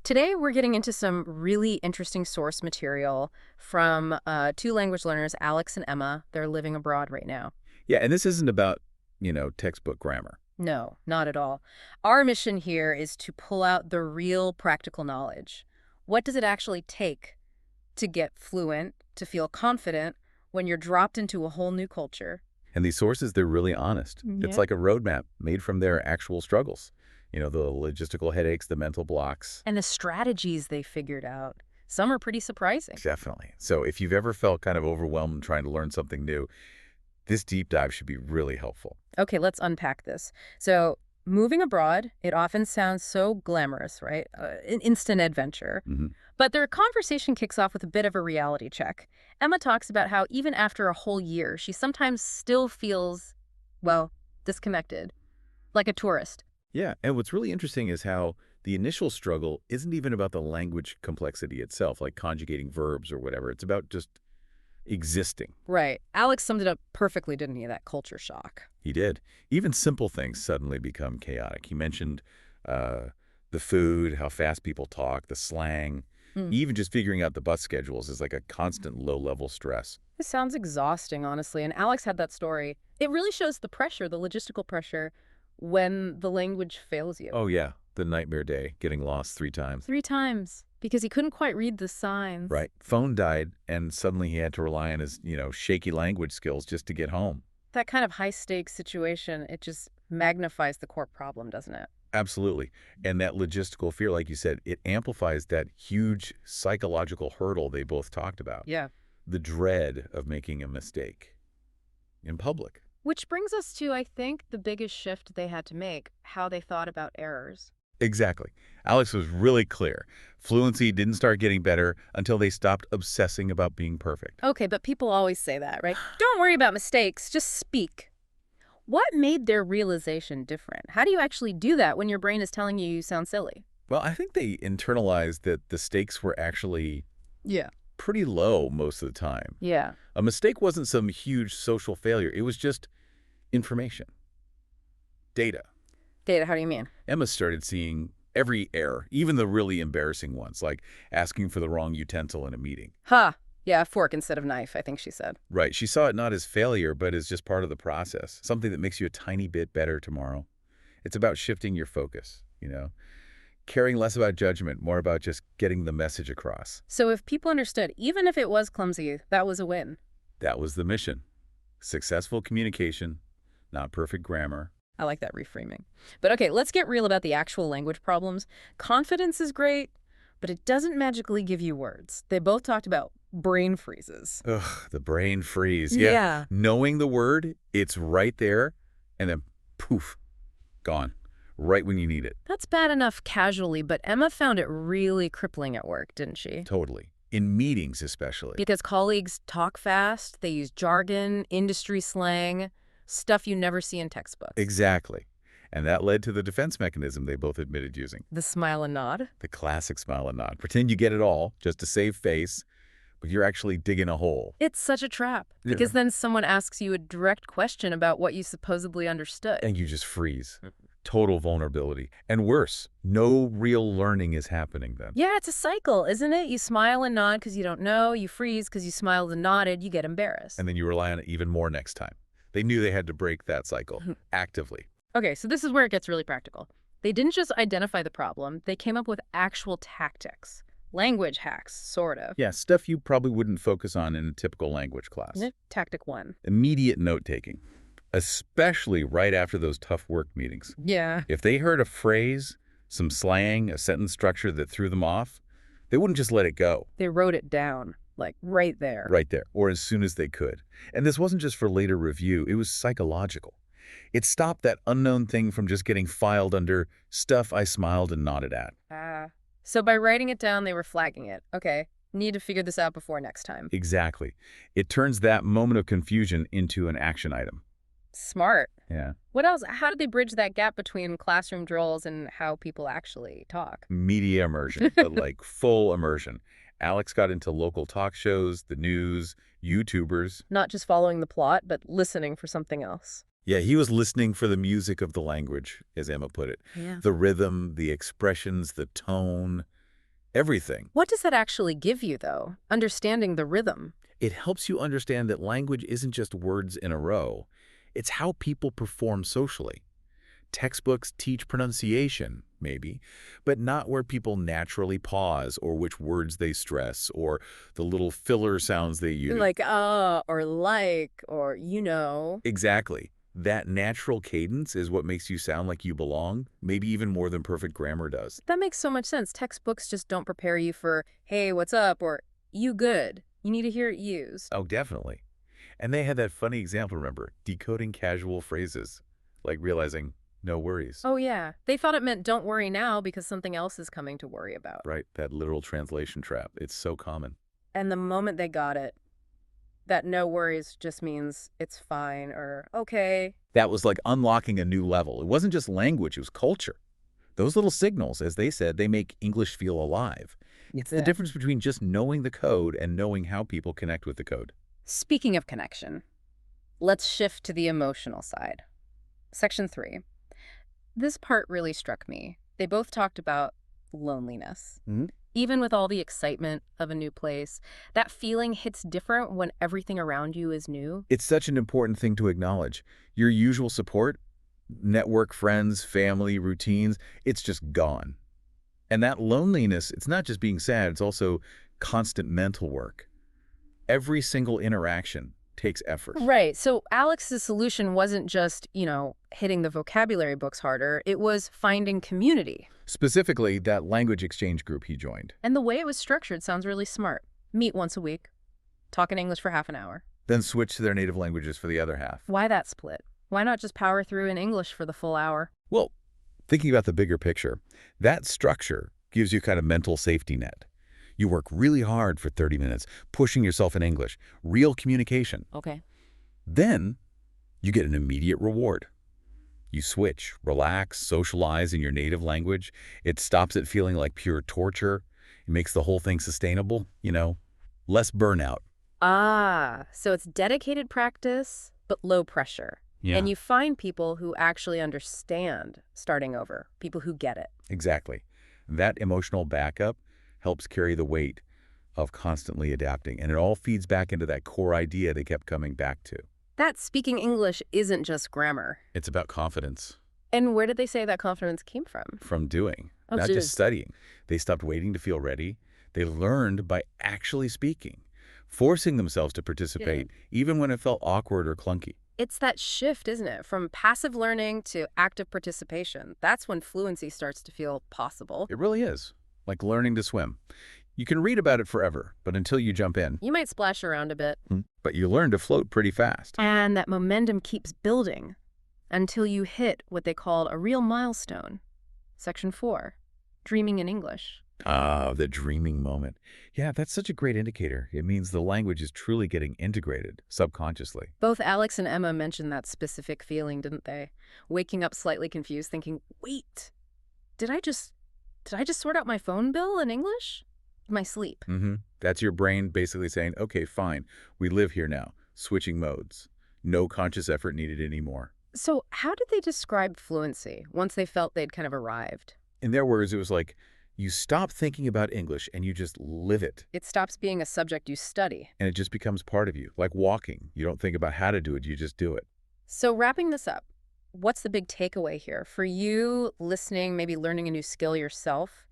Today, we're getting into some really interesting source material from two language learners, Alex and Emma. They're living abroad right now. Yeah, and this isn't about, textbook grammar. No, not at all. Our mission here is to pull out the real practical knowledge. What does it actually take to get fluent, to feel confident when you're dropped into a whole new culture? And these sources, they're really honest. It's Yeah. like a roadmap made from their actual struggles. The logistical headaches, the mental blocks. And the strategies they figured out. Some are pretty surprising. Definitely. So if you've ever felt kind of overwhelmed trying to learn something new, this deep dive should be really helpful. Okay, let's unpack this. So, moving abroad, it often sounds so glamorous, right? An instant adventure. hmm But their conversation kicks off with a bit of a reality check. Emma talks about how even after a whole year, she sometimes still feels, well, disconnected, like a tourist. Yeah, and what's really interesting is how the initial struggle isn't even about the language complexity itself, like conjugating verbs or whatever. It's about just existing. Right. Alex summed it up perfectly, didn't he? That culture shock. He did. Even simple things suddenly become chaotic. He mentioned uh, the food, how fast people talk, the slang. Mm. Even just figuring out the bus schedules is like a constant low-level stress. This sounds exhausting, honestly. And Alex had that story. It really shows the pressure, the logistical pressure, when the language fails you. Oh, yeah, the nightmare day, getting lost 3 times. 3 times. Because he couldn't quite read the signs. Right. Phone died, and suddenly he had to rely on his, shaky language skills just to get home. That kind of high-stakes situation, it just magnifies the core problem, doesn't it? Absolutely. And that logistical fear, like you said, it amplifies that huge psychological hurdle they both talked about. Yeah. The dread of making a mistake in public. Which brings us to, I think, the biggest shift they had to make, how they thought about errors. Exactly. Alex was really clear. Fluency didn't start getting better until they stopped obsessing about being perfect. Okay, but people always say that, right? Don't worry about mistakes, just speak. What made their realization different? How do you actually do that when your brain is telling you you sound silly? Well, I think they internalized that the stakes were actually Yeah. pretty low most of the time. Yeah. A mistake wasn't some huge social failure. It was just information, data. Data, how do you mean? Emma started seeing every error, even the really embarrassing ones, like asking for the wrong utensil in a meeting. Ha! Yeah, fork instead of knife, I think she said. Right. She saw it not as failure, but as just part of the process, something that makes you a tiny bit better tomorrow. It's about shifting your focus, caring less about judgment, more about just getting the message across. So if people understood, even if it was clumsy, that was a win. That was the mission. Successful communication, not perfect grammar. I like that reframing. But okay, let's get real about the actual language problems. Confidence is great, but it doesn't magically give you words. They both talked about brain freezes. Ugh, the brain freeze. Yeah. Knowing the word, it's right there, and then poof, gone. Right when you need it. That's bad enough casually, but Emma found it really crippling at work, didn't she? Totally. In meetings especially. Because colleagues talk fast, they use jargon, industry slang, stuff you never see in textbooks. Exactly. And that led to the defense mechanism they both admitted using. The smile and nod. The classic smile and nod. Pretend you get it all, just to save face, but you're actually digging a hole. It's such a trap, Yeah. because then someone asks you a direct question about what you supposedly understood. And you just freeze. Total vulnerability. And worse, no real learning is happening then. Yeah, it's a cycle, isn't it? You smile and nod because you don't know, you freeze because you smiled and nodded, you get embarrassed. And then you rely on it even more next time. They knew they had to break that cycle, actively. Okay, so this is where it gets really practical. They didn't just identify the problem, they came up with actual tactics. Language hacks, sort of. Yeah, stuff you probably wouldn't focus on in a typical language class. Tactic 1. Immediate note-taking, especially right after those tough work meetings. Yeah. If they heard a phrase, some slang, a sentence structure that threw them off, they wouldn't just let it go. They wrote it down, like right there. Right there, or as soon as they could. And this wasn't just for later review, it was psychological. It stopped that unknown thing from just getting filed under stuff I smiled and nodded at. So by writing it down, they were flagging it. Okay, need to figure this out before next time. Exactly. It turns that moment of confusion into an action item. Smart. Yeah. What else? How did they bridge that gap between classroom drills and how people actually talk? Media immersion, but like full immersion. Alex got into local talk shows, the news, YouTubers. Not just following the plot, but listening for something else. Yeah, he was listening for the music of the language, as Emma put it. Yeah. The rhythm, the expressions, the tone. Everything. What does that actually give you, though? Understanding the rhythm. It helps you understand that language isn't just words in a row. It's how people perform socially. Textbooks teach pronunciation, maybe, but not where people naturally pause or which words they stress or the little filler sounds they use. Like, or like, or you know. Exactly. That natural cadence is what makes you sound like you belong, maybe even more than perfect grammar does. That makes so much sense. Textbooks just don't prepare you for, hey, what's up, or you good. You need to hear it used. Oh, definitely. And they had that funny example, remember, decoding casual phrases, like realizing, no worries, Oh, yeah. They thought it meant don't worry now because something else is coming to worry about. right? That literal translation trap. It's so common. And the moment they got it, that no worries just means it's fine or okay. That was like unlocking a new level. It wasn't just language, it was culture. Those little signals, as they said, they make English feel alive. It's the difference between just knowing the code and knowing how people connect with the code. Speaking of connection, let's shift to the emotional side. Section 3. This part really struck me. They both talked about loneliness. Mhm. Even with all the excitement of a new place, that feeling hits different when everything around you is new. It's such an important thing to acknowledge. Your usual support, network, friends, family, routines, it's just gone. And that loneliness, it's not just being sad, it's also constant mental work. Every single interaction takes effort. Right. So Alex's solution wasn't just, hitting the vocabulary books harder. It was finding community. Specifically, that language exchange group he joined. And the way it was structured sounds really smart. Meet once a week, talk in English for half an hour. Then switch to their native languages for the other half. Why that split? Why not just power through in English for the full hour? Well, thinking about the bigger picture, that structure gives you kind of mental safety net. You work really hard for 30 minutes, pushing yourself in English, real communication. Okay. Then you get an immediate reward. You switch, relax, socialize in your native language. It stops it feeling like pure torture. It makes the whole thing sustainable, less burnout. Ah, so it's dedicated practice, but low pressure. Yeah. And you find people who actually understand starting over, people who get it. Exactly. That emotional backup helps carry the weight of constantly adapting, and it all feeds back into that core idea they kept coming back to. That speaking English isn't just grammar. It's about confidence. And where did they say that confidence came from? From doing, Oh, not geez. just studying. They stopped waiting to feel ready. They learned by actually speaking, forcing themselves to participate, even when it felt awkward or clunky. It's that shift, isn't it? From passive learning to active participation. That's when fluency starts to feel possible. It really is, like learning to swim. You can read about it forever, but until you jump in, You might splash around a bit. but you learn to float pretty fast. And that momentum keeps building until you hit what they called a real milestone. Section 4, dreaming in English. Ah, the dreaming moment. Yeah, that's such a great indicator. It means the language is truly getting integrated subconsciously. Both Alex and Emma mentioned that specific feeling, didn't they? Waking up slightly confused, thinking, wait, did I just sort out my phone bill in English? In my sleep. That's your brain basically saying, okay, fine, we live here now, switching modes. No conscious effort needed anymore. So how did they describe fluency once they felt they'd kind of arrived? In their words, it was like, you stop thinking about English and you just live it. It stops being a subject you study. And it just becomes part of you, like walking. You don't think about how to do it, you just do it. So wrapping this up, what's the big takeaway here? For you listening, maybe learning a new skill yourself,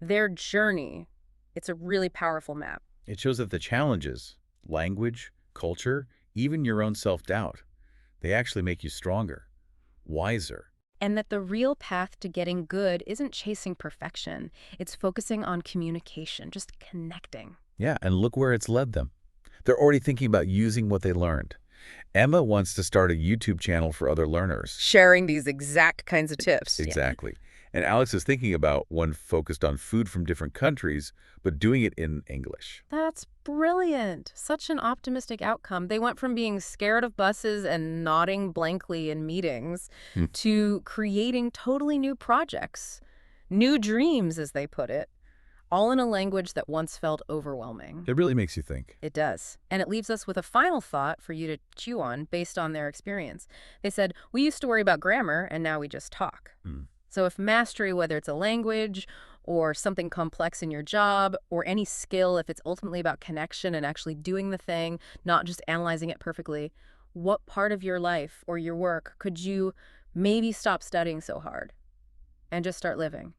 their journey, it's a really powerful map. It shows that the challenges, language, culture, even your own self-doubt, they actually make you stronger, wiser. And that the real path to getting good isn't chasing perfection. It's focusing on communication, just connecting. Yeah, and look where it's led them. They're already thinking about using what they learned. Emma wants to start a YouTube channel for other learners. Sharing these exact kinds of tips. Exactly. And Alex is thinking about one focused on food from different countries, but doing it in English. That's brilliant. Such an optimistic outcome. They went from being scared of buses and nodding blankly in meetings to creating totally new projects, new dreams, as they put it, all in a language that once felt overwhelming. It really makes you think. It does. And it leaves us with a final thought for you to chew on based on their experience. They said, we used to worry about grammar, and now we just talk. So if mastery, whether it's a language or something complex in your job or any skill, if it's ultimately about connection and actually doing the thing, not just analyzing it perfectly, what part of your life or your work could you maybe stop studying so hard and just start living?